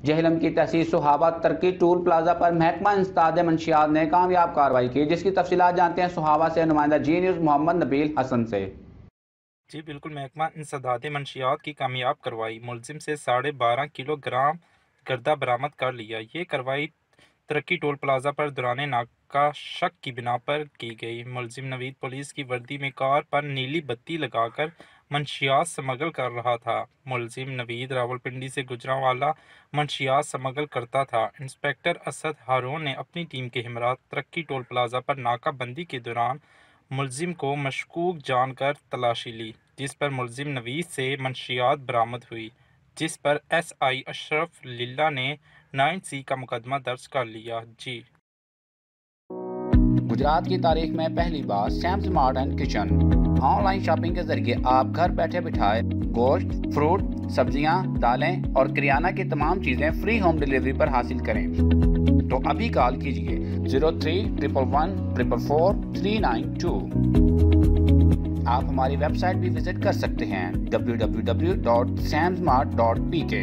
جہلم کی تحصیل سہاوا ترقی tool plaza پر محکمہ انسداد منشیات نے کامیاب کارروائی کی، جس کی تفصیلات جانتے ہیں سہاوا سے نمائندہ جی نیوز محمد نبیل حسن سے۔ جی بالکل، محکمہ انسداد منشیات کی کامیاب کارروائی، ملزم سے 12.5 کلو گرام گردہ برآمد کر لیا۔ یہ کارروائی ترقی ٹول پلازا پر دوران ناکہ شک کی بنا پر کی گئی۔ ملزم نوید پولیس کی وردی میں کار پر نیلی بتی لگا کر منشیات سمگل کر رہا تھا۔ ملزم نوید راولپنڈی سے گجرانوالہ منشیات سمگل کرتا تھا۔ انسپکٹر اسد ہارون نے اپنی ٹیم کے ہمراہ ترقی ٹول پلازا پر ناکہ بندی کے دوران ملزم کو مشکوک جان کر تلاشی لی، جس پر ملزم نوید سے منشیات برآمد ہوئی، جس پر ایس آئی اشرف للہ نے 9C کا مقدمہ درج کر لیا۔ جی گجرات کی تاریخ میں پہلی بار Sims Mart and kitchen online shopping کے ذریعے آپ گھر بیٹھے بٹھائے گوشت، فروٹ، سبزیاں، دالیں اور کریانہ کی تمام چیزیں فری ہوم ڈیلیوری پر حاصل کریں۔ تو ابھی کال کیجئے 03-111-44392۔ آپ ہماری ویب سائٹ بھی وزٹ کر سکتے ہیں www.samsmart.pk۔